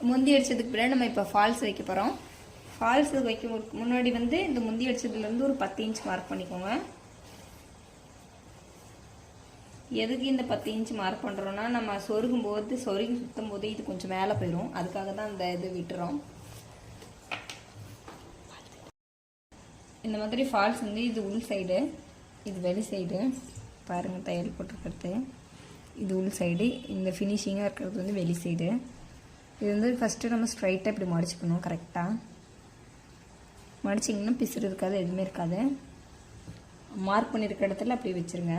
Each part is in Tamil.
முந்தி அடித்ததுக்கு பின்னாடி நம்ம இப்போ ஃபால்ஸ் வைக்க போகிறோம். ஃபால்ஸ் வைக்க முன்னாடி வந்து இந்த முந்தி அடித்ததுலேருந்து ஒரு 10 இன்ச் மார்க் பண்ணிக்கோங்க. எதுக்கு இந்த 10 இன்ச் மார்க் பண்ணுறோன்னா, நம்ம சொருகி சுற்றும் போது இது கொஞ்சம் மேலே போயிடும். அதுக்காக தான் அந்த இது விட்டுறோம். இந்த மாதிரி ஃபால்ஸ் வந்து இது உள் சைடு, இது வெளி சைடு. பாருங்கள், தையல் போட்டிருக்கிறது இது உள் சைடு, இந்த ஃபினிஷிங்காக இருக்கிறது வந்து வெளி சைடு. இது வந்து ஃபஸ்ட்டு நம்ம ஸ்ட்ரைட்டாக இப்படி மடிச்சுக்கணும். கரெக்டாக மடிச்சிங்கன்னா பிசுறு இருக்காது, எதுவுமே இருக்காது. மார்க் பண்ணியிருக்க இடத்துல அப்படி வச்சுருங்க.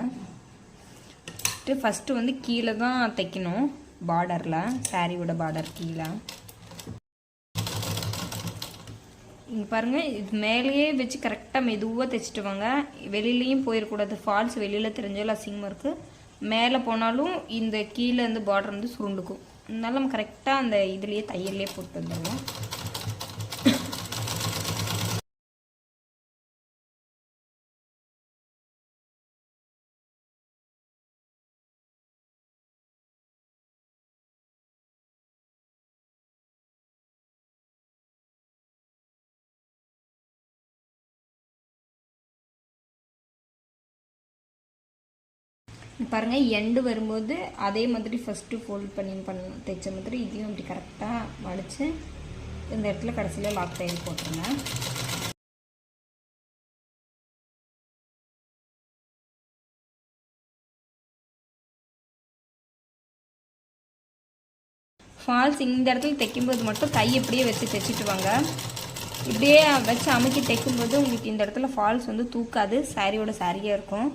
ஃபஸ்ட்டு வந்து கீழே தான் தைக்கணும், பார்டரில், சாரியோட பார்டர் கீழே. இங்கே பாருங்கள், இது மேலேயே வச்சு கரெக்டாக மெதுவாக தைச்சிட்டு வாங்க. வெளியிலையும் போயிடக்கூடாது. ஃபால்ஸ் வெளியில் தெரிஞ்சாலும் அசிங்கமாக இருக்குது. மேலே போனாலும் இந்த கீழே வந்து பார்டர் வந்து சுருண்டுக்கும். அதனால நம்ம கரெக்டாக அந்த இதுலேயே தையல்லையே போட்டு வந்துடுவோம். பாருங்கள், எண்டு வரும்போது அதே மாதிரி ஃபஸ்ட்டு ஃபோல்ட் பண்ணி தைச்ச மாதிரி இதையும் இப்படி கரெக்டாக மடித்து இந்த இடத்துல கடைசியில் லாக் தையல் போட்டுருங்க. ஃபால்ஸ் இந்த இடத்துல தைக்கும்போது மட்டும் கை எப்படியே வச்சு தைச்சிட்டு வாங்க. இப்படியே வச்சு அமுக்கி தைக்கும்போது உங்களுக்கு இந்த இடத்துல ஃபால்ஸ் வந்து தூக்காது. சாரியோட சாரியாக இருக்கும்,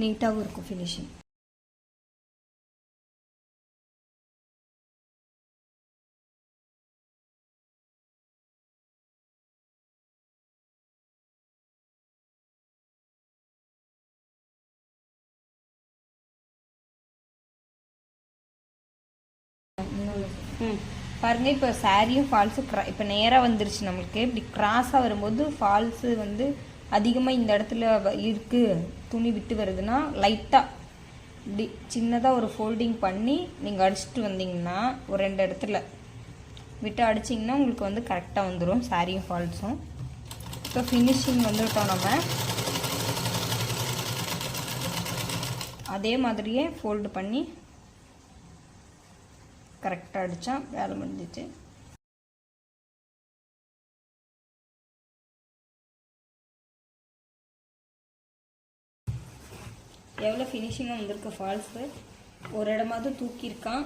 நீட்டாகவும் இருக்கும் ஃபினிஷிங். பாருங்கள், இப்போ சாரியும் ஃபால்ஸும் இப்போ நேராக வந்துருச்சு. நம்மளுக்கு இப்படி கிராஸாக வரும்போது ஃபால்ஸு வந்து அதிகமாக இந்த இடத்துல இருக்குது, துணி விட்டு வருதுன்னா லைட்டாக இப்படி சின்னதாக ஒரு ஃபோல்டிங் பண்ணி நீங்கள் அடிச்சுட்டு வந்தீங்கன்னா, ஒரு 2 இடத்துல விட்டு அடிச்சிங்கன்னா உங்களுக்கு வந்து கரெக்டாக வந்துடும் சாரியும் ஃபால்ஸும். இப்போ ஃபினிஷிங் வந்துவிட்டோம். நம்ம அதே மாதிரியே ஃபோல்டு பண்ணி கரெக்டாக அடித்தா வேலை முடிஞ்சிச்சு. எவ்வளோ ஃபினிஷிங்காக வந்திருக்கு ஃபால்ஸு. ஒரு இடமாவது தூக்கியிருக்கான்.